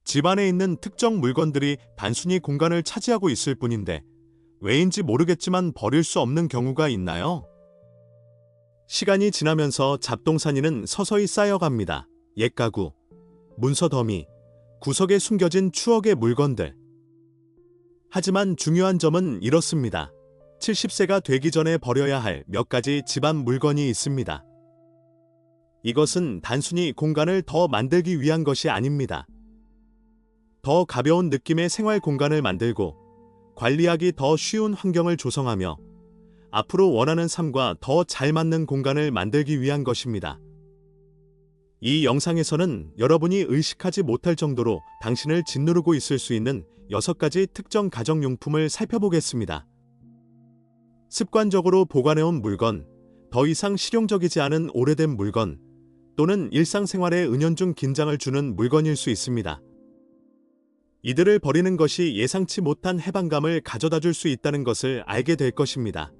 집 안에 있는 특정 물건들이 단순히 공간을 차지하고 있을 뿐인데 왜인지 모르겠지만 버릴 수 없는 경우가 있나요? 시간이 지나면서 잡동사니는 서서히 쌓여갑니다. 옛 가구, 문서 더미, 구석에 숨겨진 추억의 물건들. 하지만 중요한 점은 이렇습니다. 70세가 되기 전에 버려야 할 몇 가지 집안 물건이 있습니다. 이것은 단순히 공간을 더 만들기 위한 것이 아닙니다. 더 가벼운 느낌의 생활 공간을 만들고 관리하기 더 쉬운 환경을 조성하며 앞으로 원하는 삶과 더 잘 맞는 공간을 만들기 위한 것입니다. 이 영상에서는 여러분이 의식하지 못할 정도로 당신을 짓누르고 있을 수 있는 6가지 특정 가정용품을 살펴보겠습니다. 습관적으로 보관해온 물건, 더 이상 실용적이지 않은 오래된 물건, 또는 일상생활에 은연중 긴장을 주는 물건일 수 있습니다. 이들을 버리는 것이 예상치 못한 해방감을 가져다 줄 수 있다는 것을 알게 될 것입니다.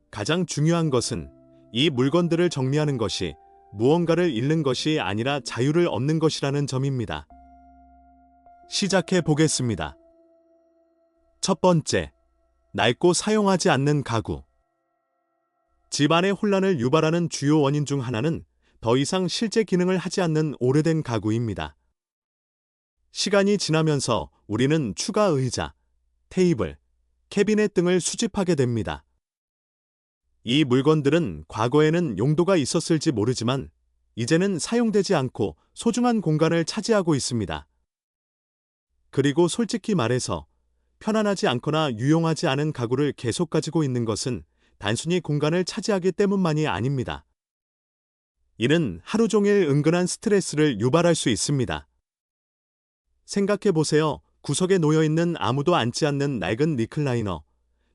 가장 중요한 것은 이 물건들을 정리하는 것이 무언가를 잃는 것이 아니라 자유를 얻는 것이라는 점입니다. 시작해 보겠습니다. 첫 번째, 낡고 사용하지 않는 가구. 집안의 혼란을 유발하는 주요 원인 중 하나는 더 이상 실제 기능을 하지 않는 오래된 가구입니다. 시간이 지나면서 우리는 추가 의자, 테이블, 캐비넷 등을 수집하게 됩니다. 이 물건들은 과거에는 용도가 있었을지 모르지만 이제는 사용되지 않고 소중한 공간을 차지하고 있습니다. 그리고 솔직히 말해서 편안하지 않거나 유용하지 않은 가구를 계속 가지고 있는 것은 단순히 공간을 차지하기 때문만이 아닙니다. 이는 하루 종일 은근한 스트레스를 유발할 수 있습니다. 생각해 보세요. 구석에 놓여있는 아무도 앉지 않는 낡은 리클라이너,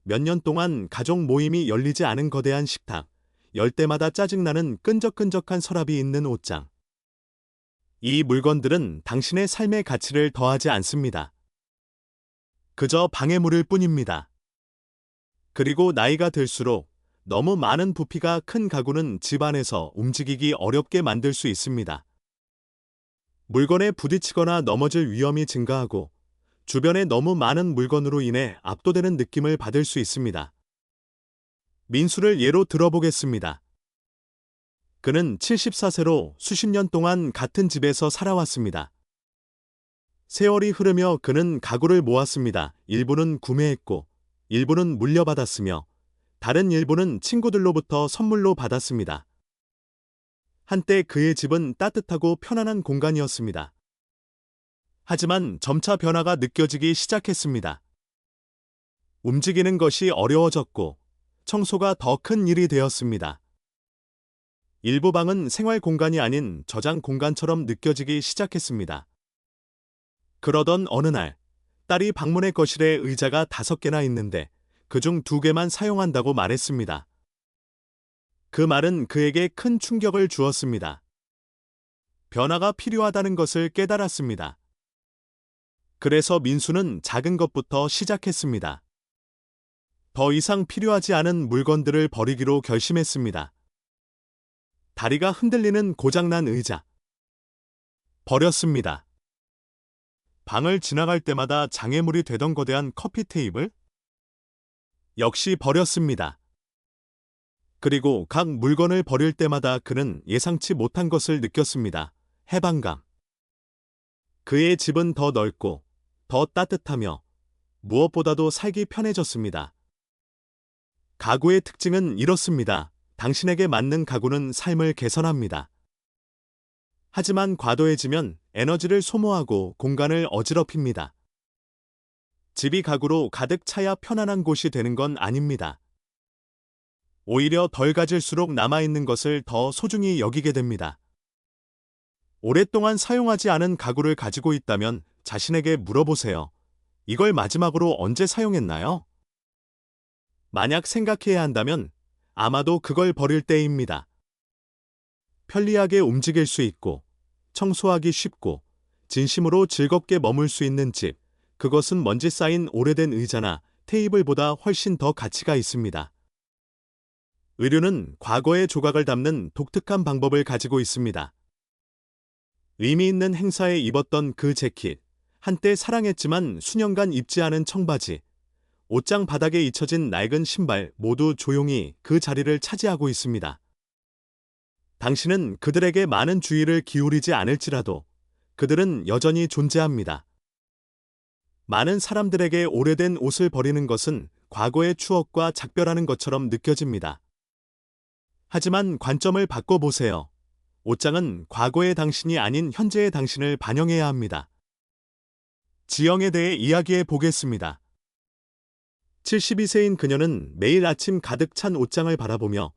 몇 년 동안 가족 모임이 열리지 않은 거대한 식탁, 열 때마다 짜증나는 끈적끈적한 서랍이 있는 옷장. 이 물건들은 당신의 삶의 가치를 더하지 않습니다. 그저 방해물일 뿐입니다. 그리고 나이가 들수록 너무 많은 부피가 큰 가구는 집안에서 움직이기 어렵게 만들 수 있습니다. 물건에 부딪히거나 넘어질 위험이 증가하고 주변에 너무 많은 물건으로 인해 압도되는 느낌을 받을 수 있습니다. 민수를 예로 들어보겠습니다. 그는 74세로 수십 년 동안 같은 집에서 살아왔습니다. 세월이 흐르며 그는 가구를 모았습니다. 일부는 구매했고, 일부는 물려받았으며, 다른 일부는 친구들로부터 선물로 받았습니다. 한때 그의 집은 따뜻하고 편안한 공간이었습니다. 하지만 점차 변화가 느껴지기 시작했습니다. 움직이는 것이 어려워졌고 청소가 더 큰 일이 되었습니다. 일부 방은 생활 공간이 아닌 저장 공간처럼 느껴지기 시작했습니다. 그러던 어느 날, 딸이 방문해 거실에 의자가 5개나 있는데 그중 2개만 사용한다고 말했습니다. 그 말은 그에게 큰 충격을 주었습니다. 변화가 필요하다는 것을 깨달았습니다. 그래서 민수는 작은 것부터 시작했습니다. 더 이상 필요하지 않은 물건들을 버리기로 결심했습니다. 다리가 흔들리는 고장난 의자. 버렸습니다. 방을 지나갈 때마다 장애물이 되던 거대한 커피 테이블. 역시 버렸습니다. 그리고 각 물건을 버릴 때마다 그는 예상치 못한 것을 느꼈습니다. 해방감. 그의 집은 더 넓고 더 따뜻하며 무엇보다도 살기 편해졌습니다. 가구의 특징은 이렇습니다. 당신에게 맞는 가구는 삶을 개선합니다. 하지만 과도해지면 에너지를 소모하고 공간을 어지럽힙니다. 집이 가구로 가득 차야 편안한 곳이 되는 건 아닙니다. 오히려 덜 가질수록 남아있는 것을 더 소중히 여기게 됩니다. 오랫동안 사용하지 않은 가구를 가지고 있다면 자신에게 물어보세요. 이걸 마지막으로 언제 사용했나요? 만약 생각해야 한다면 아마도 그걸 버릴 때입니다. 편리하게 움직일 수 있고, 청소하기 쉽고, 진심으로 즐겁게 머물 수 있는 집, 그것은 먼지 쌓인 오래된 의자나 테이블보다 훨씬 더 가치가 있습니다. 의류는 과거의 조각을 담는 독특한 방법을 가지고 있습니다. 의미 있는 행사에 입었던 그 재킷, 한때 사랑했지만 수년간 입지 않은 청바지, 옷장 바닥에 잊혀진 낡은 신발 모두 조용히 그 자리를 차지하고 있습니다. 당신은 그들에게 많은 주의를 기울이지 않을지라도 그들은 여전히 존재합니다. 많은 사람들에게 오래된 옷을 버리는 것은 과거의 추억과 작별하는 것처럼 느껴집니다. 하지만 관점을 바꿔보세요. 옷장은 과거의 당신이 아닌 현재의 당신을 반영해야 합니다. 지영에 대해 이야기해 보겠습니다. 72세인 그녀는 매일 아침 가득 찬 옷장을 바라보며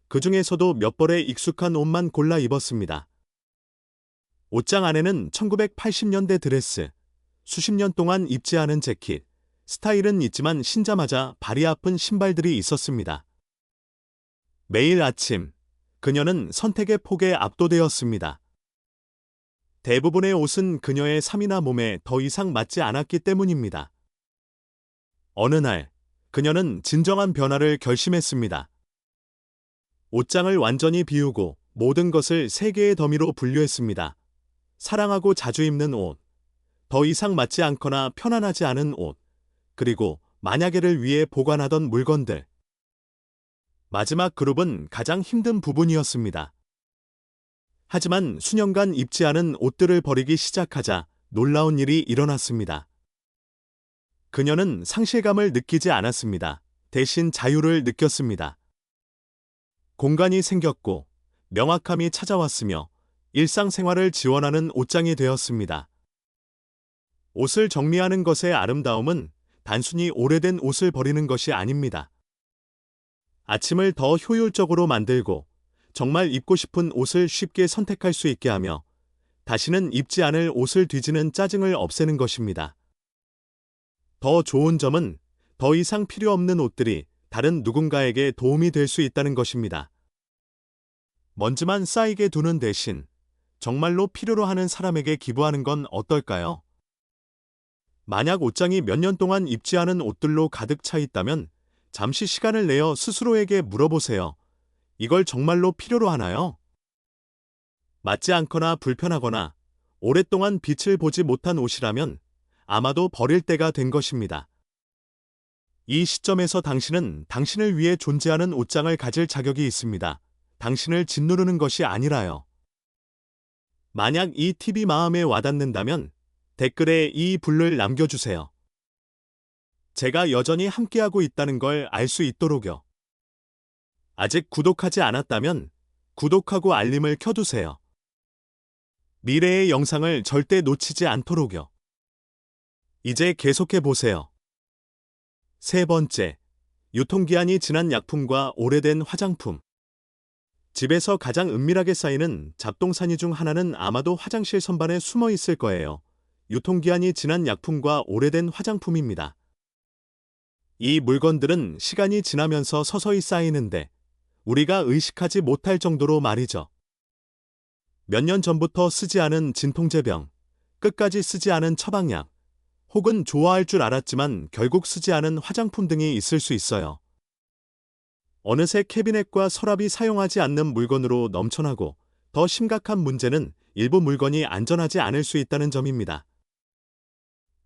그 중에서도 몇 벌의 익숙한 옷만 골라 입었습니다. 옷장 안에는 1980년대 드레스, 수십 년 동안 입지 않은 재킷, 스타일은 있지만 신자마자 발이 아픈 신발들이 있었습니다. 매일 아침, 그녀는 선택의 폭에 압도되었습니다. 대부분의 옷은 그녀의 삶이나 몸에 더 이상 맞지 않았기 때문입니다. 어느 날, 그녀는 진정한 변화를 결심했습니다. 옷장을 완전히 비우고 모든 것을 세 개의 더미로 분류했습니다. 사랑하고 자주 입는 옷, 더 이상 맞지 않거나 편안하지 않은 옷, 그리고 만약에를 위해 보관하던 물건들. 마지막 그룹은 가장 힘든 부분이었습니다. 하지만 수년간 입지 않은 옷들을 버리기 시작하자 놀라운 일이 일어났습니다. 그녀는 상실감을 느끼지 않았습니다. 대신 자유를 느꼈습니다. 공간이 생겼고 명확함이 찾아왔으며 일상생활을 지원하는 옷장이 되었습니다. 옷을 정리하는 것의 아름다움은 단순히 오래된 옷을 버리는 것이 아닙니다. 아침을 더 효율적으로 만들고 정말 입고 싶은 옷을 쉽게 선택할 수 있게 하며 다시는 입지 않을 옷을 뒤지는 짜증을 없애는 것입니다. 더 좋은 점은 더 이상 필요 없는 옷들이 다른 누군가에게 도움이 될 수 있다는 것입니다. 먼지만 쌓이게 두는 대신 정말로 필요로 하는 사람에게 기부하는 건 어떨까요? 만약 옷장이 몇 년 동안 입지 않은 옷들로 가득 차 있다면 잠시 시간을 내어 스스로에게 물어보세요. 이걸 정말로 필요로 하나요? 맞지 않거나 불편하거나 오랫동안 빛을 보지 못한 옷이라면 아마도 버릴 때가 된 것입니다. 이 시점에서 당신은 당신을 위해 존재하는 옷장을 가질 자격이 있습니다. 당신을 짓누르는 것이 아니라요. 만약 이 팁이 마음에 와닿는다면 댓글에 이 불을 남겨주세요. 제가 여전히 함께하고 있다는 걸 알 수 있도록요. 아직 구독하지 않았다면 구독하고 알림을 켜두세요. 미래의 영상을 절대 놓치지 않도록요. 이제 계속해 보세요. 세 번째, 유통기한이 지난 약품과 오래된 화장품. 집에서 가장 은밀하게 쌓이는 잡동사니 중 하나는 아마도 화장실 선반에 숨어 있을 거예요. 유통기한이 지난 약품과 오래된 화장품입니다. 이 물건들은 시간이 지나면서 서서히 쌓이는데 우리가 의식하지 못할 정도로 말이죠. 몇 년 전부터 쓰지 않은 진통제병, 끝까지 쓰지 않은 처방약, 혹은 좋아할 줄 알았지만 결국 쓰지 않은 화장품 등이 있을 수 있어요. 어느새 캐비넷과 서랍이 사용하지 않는 물건으로 넘쳐나고 더 심각한 문제는 일부 물건이 안전하지 않을 수 있다는 점입니다.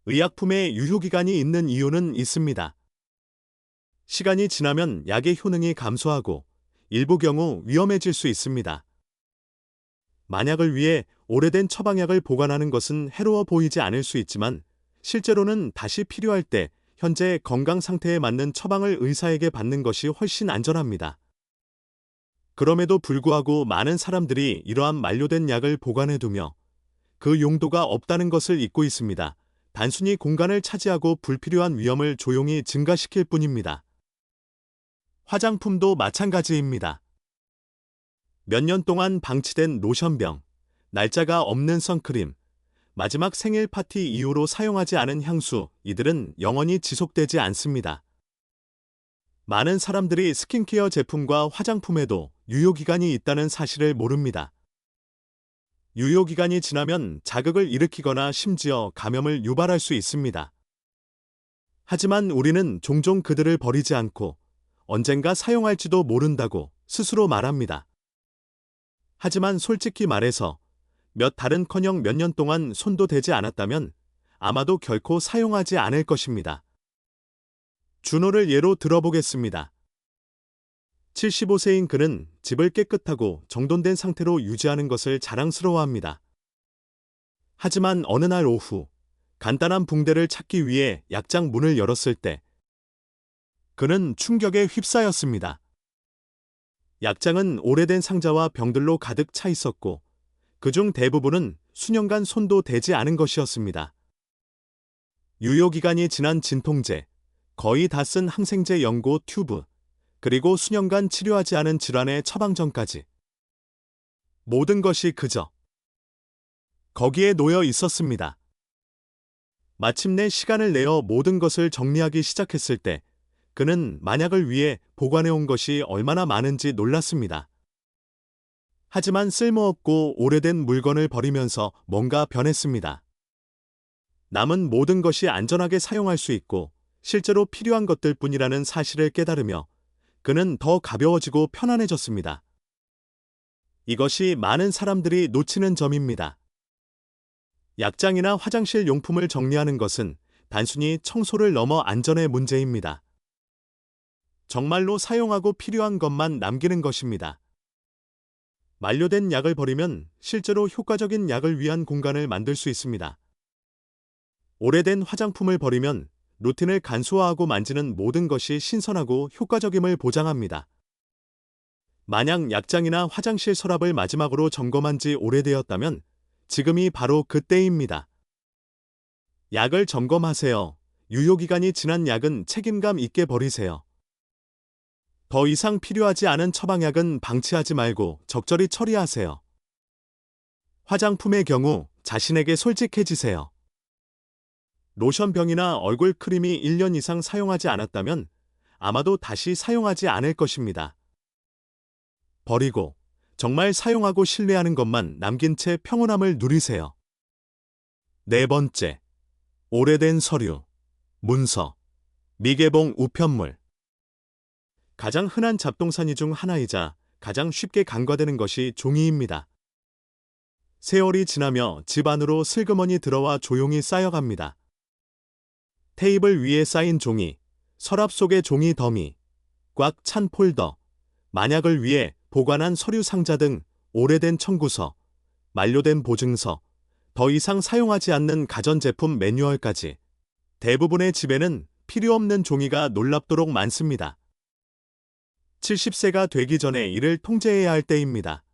의약품에 유효기간이 있는 이유는 있습니다. 시간이 지나면 약의 효능이 감소하고 일부 경우 위험해질 수 있습니다. 만약을 위해 오래된 처방약을 보관하는 것은 해로워 보이지 않을 수 있지만 실제로는 다시 필요할 때 현재 건강 상태에 맞는 처방을 의사에게 받는 것이 훨씬 안전합니다. 그럼에도 불구하고 많은 사람들이 이러한 만료된 약을 보관해두며 그 용도가 없다는 것을 잊고 있습니다. 단순히 공간을 차지하고 불필요한 위험을 조용히 증가시킬 뿐입니다. 화장품도 마찬가지입니다. 몇 년 동안 방치된 로션병, 날짜가 없는 선크림, 마지막 생일 파티 이후로 사용하지 않은 향수, 이들은 영원히 지속되지 않습니다. 많은 사람들이 스킨케어 제품과 화장품에도 유효기간이 있다는 사실을 모릅니다. 유효기간이 지나면 자극을 일으키거나 심지어 감염을 유발할 수 있습니다. 하지만 우리는 종종 그들을 버리지 않고 언젠가 사용할지도 모른다고 스스로 말합니다. 하지만 솔직히 말해서 몇 달은커녕 몇 년 동안 손도 대지 않았다면 아마도 결코 사용하지 않을 것입니다. 준호를 예로 들어보겠습니다. 75세인 그는 집을 깨끗하고 정돈된 상태로 유지하는 것을 자랑스러워합니다. 하지만 어느 날 오후 간단한 붕대를 찾기 위해 약장 문을 열었을 때 그는 충격에 휩싸였습니다. 약장은 오래된 상자와 병들로 가득 차 있었고 그중 대부분은 수년간 손도 대지 않은 것이었습니다. 유효기간이 지난 진통제, 거의 다 쓴 항생제 연고 튜브, 그리고 수년간 치료하지 않은 질환의 처방전까지. 모든 것이 그저 거기에 놓여 있었습니다. 마침내 시간을 내어 모든 것을 정리하기 시작했을 때 그는 만약을 위해 보관해온 것이 얼마나 많은지 놀랐습니다. 하지만 쓸모없고 오래된 물건을 버리면서 뭔가 변했습니다. 남은 모든 것이 안전하게 사용할 수 있고 실제로 필요한 것들 뿐이라는 사실을 깨달으며 그는 더 가벼워지고 편안해졌습니다. 이것이 많은 사람들이 놓치는 점입니다. 약장이나 화장실 용품을 정리하는 것은 단순히 청소를 넘어 안전의 문제입니다. 정말로 사용하고 필요한 것만 남기는 것입니다. 만료된 약을 버리면 실제로 효과적인 약을 위한 공간을 만들 수 있습니다. 오래된 화장품을 버리면 루틴을 간소화하고 만지는 모든 것이 신선하고 효과적임을 보장합니다. 만약 약장이나 화장실 서랍을 마지막으로 점검한 지 오래되었다면 지금이 바로 그때입니다. 약을 점검하세요. 유효기간이 지난 약은 책임감 있게 버리세요. 더 이상 필요하지 않은 처방약은 방치하지 말고 적절히 처리하세요. 화장품의 경우 자신에게 솔직해지세요. 로션병이나 얼굴 크림이 1년 이상 사용하지 않았다면 아마도 다시 사용하지 않을 것입니다. 버리고 정말 사용하고 신뢰하는 것만 남긴 채 평온함을 누리세요. 네 번째, 오래된 서류, 문서, 미개봉 우편물. 가장 흔한 잡동사니 중 하나이자 가장 쉽게 간과되는 것이 종이입니다. 세월이 지나며 집 안으로 슬그머니 들어와 조용히 쌓여갑니다. 테이블 위에 쌓인 종이, 서랍 속의 종이 더미, 꽉 찬 폴더, 만약을 위해 보관한 서류 상자 등 오래된 청구서, 만료된 보증서, 더 이상 사용하지 않는 가전제품 매뉴얼까지 대부분의 집에는 필요 없는 종이가 놀랍도록 많습니다. 70세가 되기 전에 이를 통제해야 할 때입니다.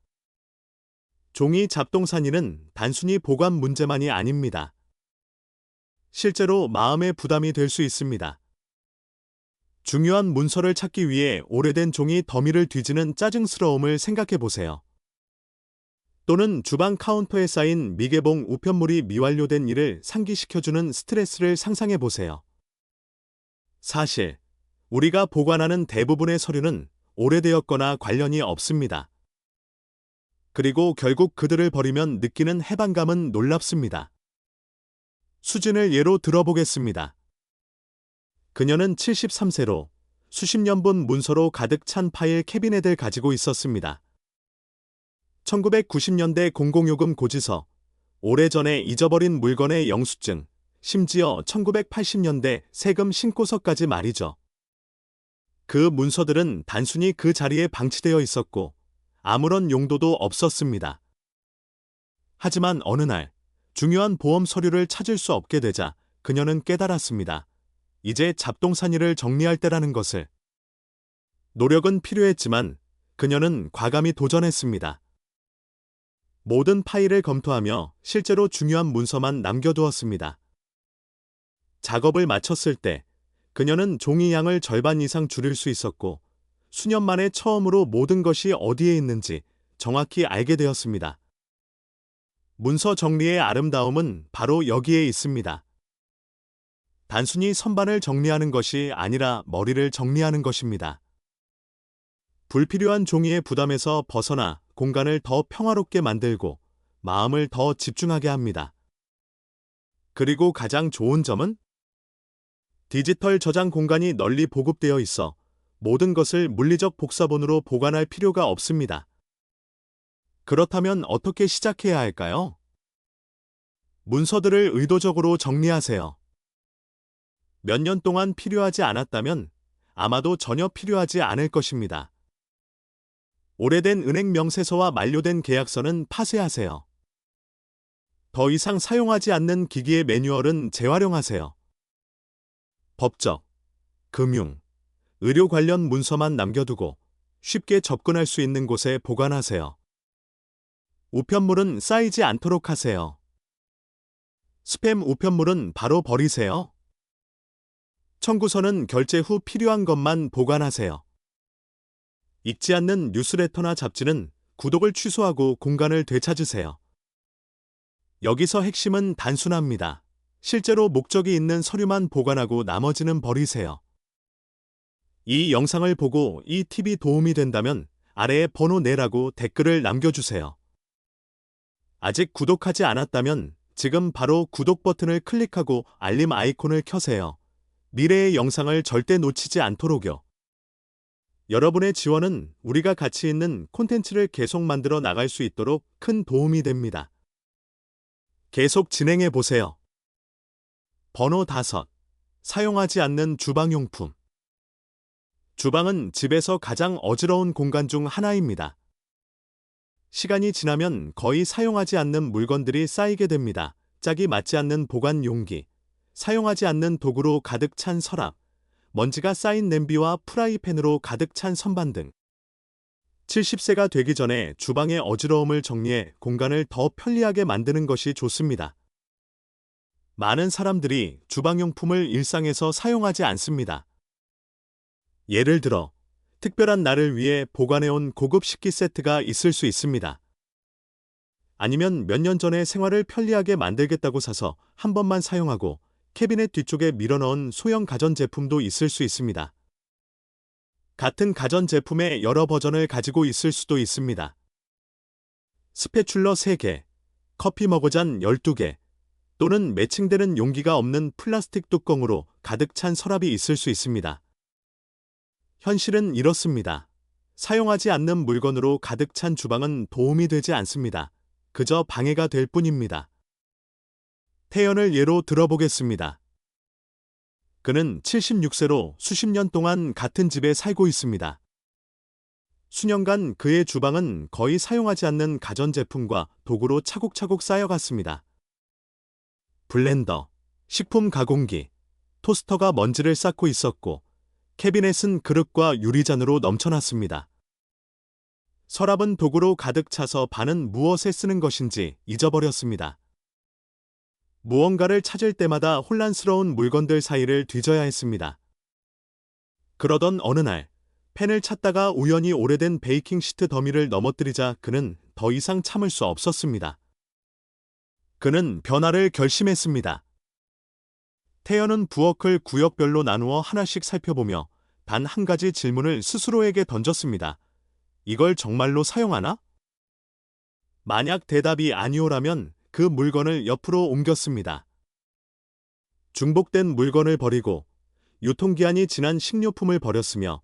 종이 잡동사니는 단순히 보관 문제만이 아닙니다. 실제로 마음의 부담이 될 수 있습니다. 중요한 문서를 찾기 위해 오래된 종이 더미를 뒤지는 짜증스러움을 생각해 보세요. 또는 주방 카운터에 쌓인 미개봉 우편물이 미완료된 일을 상기시켜주는 스트레스를 상상해 보세요. 사실, 우리가 보관하는 대부분의 서류는 오래되었거나 관련이 없습니다. 그리고 결국 그들을 버리면 느끼는 해방감은 놀랍습니다. 수진을 예로 들어보겠습니다. 그녀는 73세로 수십 년분 문서로 가득 찬 파일 캐비넷을 가지고 있었습니다. 1990년대 공공요금 고지서, 오래전에 잊어버린 물건의 영수증, 심지어 1980년대 세금 신고서까지 말이죠. 그 문서들은 단순히 그 자리에 방치되어 있었고 아무런 용도도 없었습니다. 하지만 어느 날 중요한 보험 서류를 찾을 수 없게 되자 그녀는 깨달았습니다. 이제 잡동사니를 정리할 때라는 것을. 노력은 필요했지만 그녀는 과감히 도전했습니다. 모든 파일을 검토하며 실제로 중요한 문서만 남겨두었습니다. 작업을 마쳤을 때 그녀는 종이 양을 절반 이상 줄일 수 있었고 수년 만에 처음으로 모든 것이 어디에 있는지 정확히 알게 되었습니다. 문서 정리의 아름다움은 바로 여기에 있습니다. 단순히 선반을 정리하는 것이 아니라 머리를 정리하는 것입니다. 불필요한 종이의 부담에서 벗어나 공간을 더 평화롭게 만들고 마음을 더 집중하게 합니다. 그리고 가장 좋은 점은 디지털 저장 공간이 널리 보급되어 있어 모든 것을 물리적 복사본으로 보관할 필요가 없습니다. 그렇다면 어떻게 시작해야 할까요? 문서들을 의도적으로 정리하세요. 몇 년 동안 필요하지 않았다면 아마도 전혀 필요하지 않을 것입니다. 오래된 은행 명세서와 만료된 계약서는 파쇄하세요. 더 이상 사용하지 않는 기기의 매뉴얼은 재활용하세요. 법적, 금융, 의료 관련 문서만 남겨두고 쉽게 접근할 수 있는 곳에 보관하세요. 우편물은 쌓이지 않도록 하세요. 스팸 우편물은 바로 버리세요. 청구서는 결제 후 필요한 것만 보관하세요. 읽지 않는 뉴스레터나 잡지는 구독을 취소하고 공간을 되찾으세요. 여기서 핵심은 단순합니다. 실제로 목적이 있는 서류만 보관하고 나머지는 버리세요. 이 영상을 보고 이 팁이 도움이 된다면 아래에 번호 내라고 댓글을 남겨주세요. 아직 구독하지 않았다면 지금 바로 구독 버튼을 클릭하고 알림 아이콘을 켜세요. 미래의 영상을 절대 놓치지 않도록요. 여러분의 지원은 우리가 가치 있는 콘텐츠를 계속 만들어 나갈 수 있도록 큰 도움이 됩니다. 계속 진행해 보세요. 번호 5. 사용하지 않는 주방용품. 주방은 집에서 가장 어지러운 공간 중 하나입니다. 시간이 지나면 거의 사용하지 않는 물건들이 쌓이게 됩니다. 짝이 맞지 않는 보관 용기, 사용하지 않는 도구로 가득 찬 서랍, 먼지가 쌓인 냄비와 프라이팬으로 가득 찬 선반 등. 70세가 되기 전에 주방의 어지러움을 정리해 공간을 더 편리하게 만드는 것이 좋습니다. 많은 사람들이 주방용품을 일상에서 사용하지 않습니다. 예를 들어, 특별한 날을 위해 보관해온 고급 식기 세트가 있을 수 있습니다. 아니면 몇 년 전에 생활을 편리하게 만들겠다고 사서 한 번만 사용하고 캐비넷 뒤쪽에 밀어넣은 소형 가전제품도 있을 수 있습니다. 같은 가전제품의 여러 버전을 가지고 있을 수도 있습니다. 스패츌러 3개, 커피 머그잔 12개, 또는 매칭되는 용기가 없는 플라스틱 뚜껑으로 가득 찬 서랍이 있을 수 있습니다. 현실은 이렇습니다. 사용하지 않는 물건으로 가득 찬 주방은 도움이 되지 않습니다. 그저 방해가 될 뿐입니다. 태연을 예로 들어보겠습니다. 그는 76세로 수십 년 동안 같은 집에 살고 있습니다. 수년간 그의 주방은 거의 사용하지 않는 가전제품과 도구로 차곡차곡 쌓여갔습니다. 블렌더, 식품 가공기, 토스터가 먼지를 쌓고 있었고 캐비넷은 그릇과 유리잔으로 넘쳐났습니다. 서랍은 도구로 가득 차서 반은 무엇에 쓰는 것인지 잊어버렸습니다. 무언가를 찾을 때마다 혼란스러운 물건들 사이를 뒤져야 했습니다. 그러던 어느 날, 펜을 찾다가 우연히 오래된 베이킹 시트 더미를 넘어뜨리자 그는 더 이상 참을 수 없었습니다. 그는 변화를 결심했습니다. 태연은 부엌을 구역별로 나누어 하나씩 살펴보며 단 한 가지 질문을 스스로에게 던졌습니다. 이걸 정말로 사용하나? 만약 대답이 아니오라면 그 물건을 옆으로 옮겼습니다. 중복된 물건을 버리고 유통기한이 지난 식료품을 버렸으며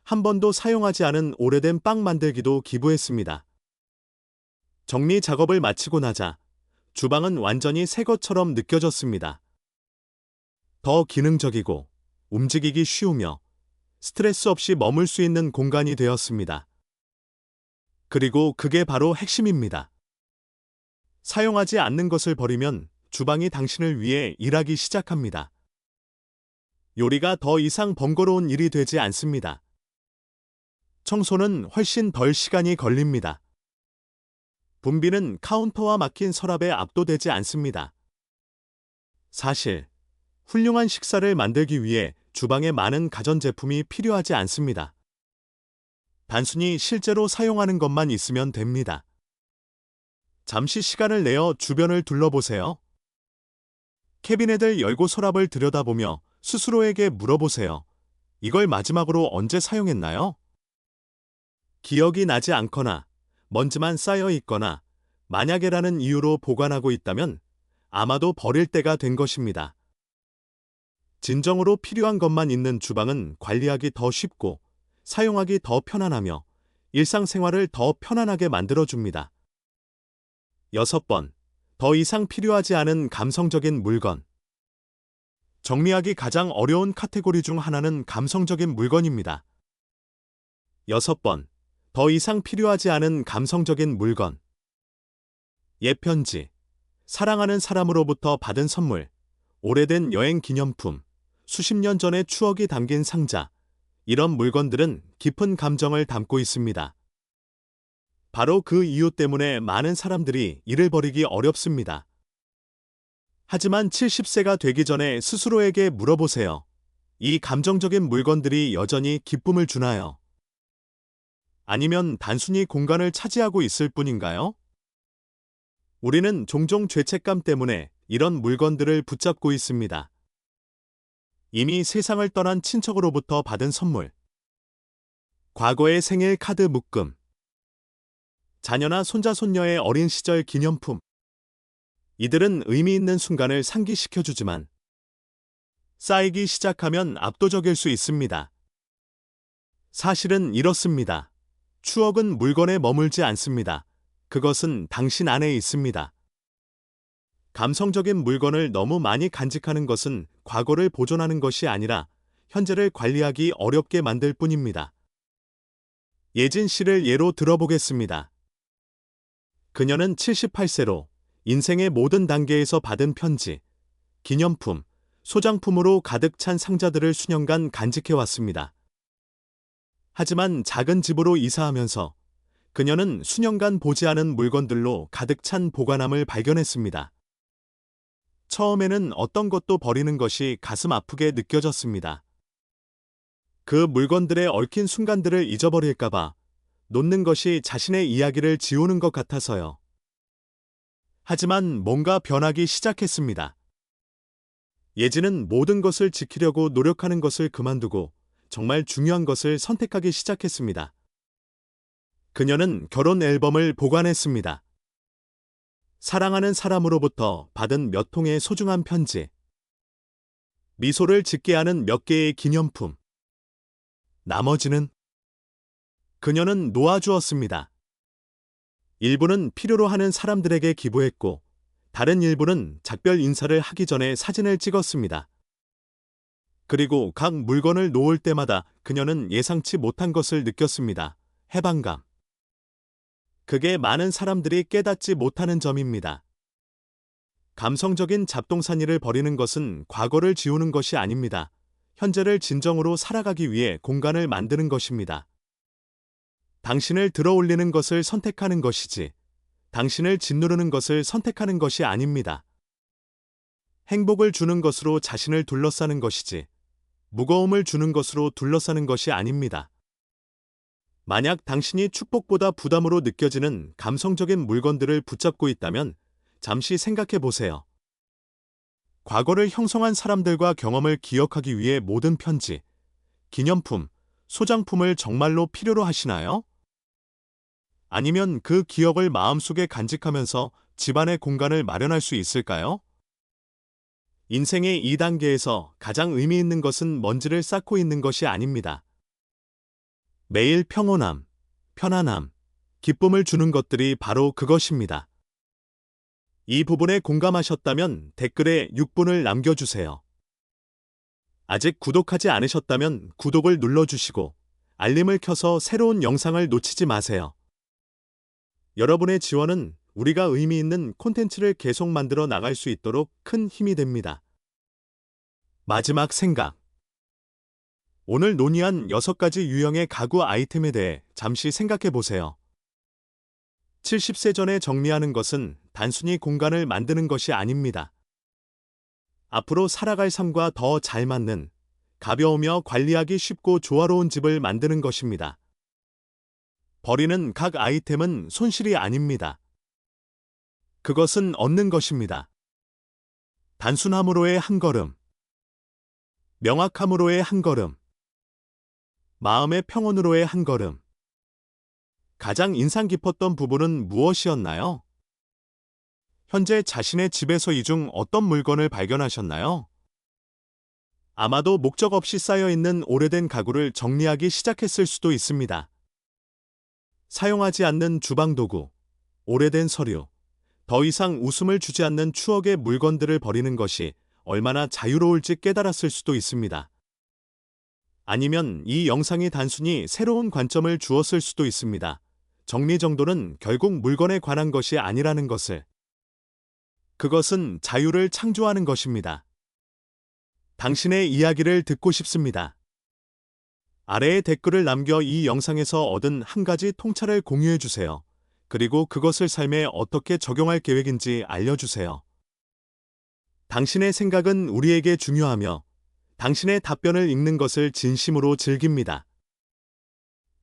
한 번도 사용하지 않은 오래된 빵 만들기도 기부했습니다. 정리 작업을 마치고 나자 주방은 완전히 새 것처럼 느껴졌습니다. 더 기능적이고 움직이기 쉬우며 스트레스 없이 머물 수 있는 공간이 되었습니다. 그리고 그게 바로 핵심입니다. 사용하지 않는 것을 버리면 주방이 당신을 위해 일하기 시작합니다. 요리가 더 이상 번거로운 일이 되지 않습니다. 청소는 훨씬 덜 시간이 걸립니다. 분비는 카운터와 막힌 서랍에 압도되지 않습니다. 사실, 훌륭한 식사를 만들기 위해 주방에 많은 가전제품이 필요하지 않습니다. 단순히 실제로 사용하는 것만 있으면 됩니다. 잠시 시간을 내어 주변을 둘러보세요. 캐비넷을 열고 서랍을 들여다보며 스스로에게 물어보세요. 이걸 마지막으로 언제 사용했나요? 기억이 나지 않거나 먼지만 쌓여 있거나 만약에라는 이유로 보관하고 있다면 아마도 버릴 때가 된 것입니다. 진정으로 필요한 것만 있는 주방은 관리하기 더 쉽고 사용하기 더 편안하며 일상생활을 더 편안하게 만들어줍니다. 6번. 더 이상 필요하지 않은 감성적인 물건. 정리하기 가장 어려운 카테고리 중 하나는 감성적인 물건입니다. 6번. 더 이상 필요하지 않은 감성적인 물건. 옛 편지, 사랑하는 사람으로부터 받은 선물, 오래된 여행 기념품, 수십 년 전의 추억이 담긴 상자, 이런 물건들은 깊은 감정을 담고 있습니다. 바로 그 이유 때문에 많은 사람들이 이를 버리기 어렵습니다. 하지만 70세가 되기 전에 스스로에게 물어보세요. 이 감정적인 물건들이 여전히 기쁨을 주나요? 아니면 단순히 공간을 차지하고 있을 뿐인가요? 우리는 종종 죄책감 때문에 이런 물건들을 붙잡고 있습니다. 이미 세상을 떠난 친척으로부터 받은 선물, 과거의 생일 카드 묶음, 자녀나 손자손녀의 어린 시절 기념품. 이들은 의미 있는 순간을 상기시켜주지만 쌓이기 시작하면 압도적일 수 있습니다. 사실은 이렇습니다. 추억은 물건에 머물지 않습니다. 그것은 당신 안에 있습니다. 감성적인 물건을 너무 많이 간직하는 것은 과거를 보존하는 것이 아니라 현재를 관리하기 어렵게 만들 뿐입니다. 예진 씨를 예로 들어보겠습니다. 그녀는 78세로 인생의 모든 단계에서 받은 편지, 기념품, 소장품으로 가득 찬 상자들을 수년간 간직해왔습니다. 하지만 작은 집으로 이사하면서 그녀는 수년간 보지 않은 물건들로 가득 찬 보관함을 발견했습니다. 처음에는 어떤 것도 버리는 것이 가슴 아프게 느껴졌습니다. 그 물건들의 얽힌 순간들을 잊어버릴까봐 놓는 것이 자신의 이야기를 지우는 것 같아서요. 하지만 뭔가 변하기 시작했습니다. 예지는 모든 것을 지키려고 노력하는 것을 그만두고 정말 중요한 것을 선택하기 시작했습니다. 그녀는 결혼 앨범을 보관했습니다. 사랑하는 사람으로부터 받은 몇 통의 소중한 편지, 미소를 짓게 하는 몇 개의 기념품. 나머지는 그녀는 놓아주었습니다. 일부는 필요로 하는 사람들에게 기부했고, 다른 일부는 작별 인사를 하기 전에 사진을 찍었습니다. 그리고 각 물건을 놓을 때마다 그녀는 예상치 못한 것을 느꼈습니다. 해방감. 그게 많은 사람들이 깨닫지 못하는 점입니다. 감성적인 잡동사니를 버리는 것은 과거를 지우는 것이 아닙니다. 현재를 진정으로 살아가기 위해 공간을 만드는 것입니다. 당신을 들어올리는 것을 선택하는 것이지, 당신을 짓누르는 것을 선택하는 것이 아닙니다. 행복을 주는 것으로 자신을 둘러싸는 것이지, 무거움을 주는 것으로 둘러싸는 것이 아닙니다. 만약 당신이 축복보다 부담으로 느껴지는 감성적인 물건들을 붙잡고 있다면 잠시 생각해 보세요. 과거를 형성한 사람들과 경험을 기억하기 위해 모든 편지, 기념품, 소장품을 정말로 필요로 하시나요? 아니면 그 기억을 마음속에 간직하면서 집안의 공간을 마련할 수 있을까요? 인생의 2단계에서 가장 의미 있는 것은 먼지를 쌓고 있는 것이 아닙니다. 매일 평온함, 편안함, 기쁨을 주는 것들이 바로 그것입니다. 이 부분에 공감하셨다면 댓글에 6분을 남겨주세요. 아직 구독하지 않으셨다면 구독을 눌러주시고 알림을 켜서 새로운 영상을 놓치지 마세요. 여러분의 지원은 우리가 의미 있는 콘텐츠를 계속 만들어 나갈 수 있도록 큰 힘이 됩니다. 마지막 생각. 오늘 논의한 6가지 유형의 가구 아이템에 대해 잠시 생각해 보세요. 70세 전에 정리하는 것은 단순히 공간을 만드는 것이 아닙니다. 앞으로 살아갈 삶과 더 잘 맞는, 가벼우며 관리하기 쉽고 조화로운 집을 만드는 것입니다. 버리는 각 아이템은 손실이 아닙니다. 그것은 얻는 것입니다. 단순함으로의 한 걸음, 명확함으로의 한 걸음, 마음의 평온으로의 한 걸음. 가장 인상 깊었던 부분은 무엇이었나요? 현재 자신의 집에서 이 중 어떤 물건을 발견하셨나요? 아마도 목적 없이 쌓여있는 오래된 가구를 정리하기 시작했을 수도 있습니다. 사용하지 않는 주방 도구, 오래된 서류, 더 이상 웃음을 주지 않는 추억의 물건들을 버리는 것이 얼마나 자유로울지 깨달았을 수도 있습니다. 아니면 이 영상이 단순히 새로운 관점을 주었을 수도 있습니다. 정리정돈은 결국 물건에 관한 것이 아니라는 것을. 그것은 자유를 창조하는 것입니다. 당신의 이야기를 듣고 싶습니다. 아래에 댓글을 남겨 이 영상에서 얻은 한 가지 통찰을 공유해 주세요. 그리고 그것을 삶에 어떻게 적용할 계획인지 알려주세요. 당신의 생각은 우리에게 중요하며 당신의 답변을 읽는 것을 진심으로 즐깁니다.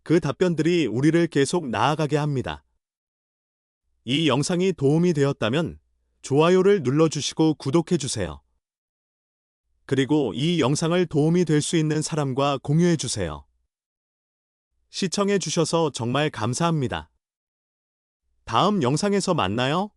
그 답변들이 우리를 계속 나아가게 합니다. 이 영상이 도움이 되었다면 좋아요를 눌러주시고 구독해주세요. 그리고 이 영상을 도움이 될 수 있는 사람과 공유해주세요. 시청해주셔서 정말 감사합니다. 다음 영상에서 만나요.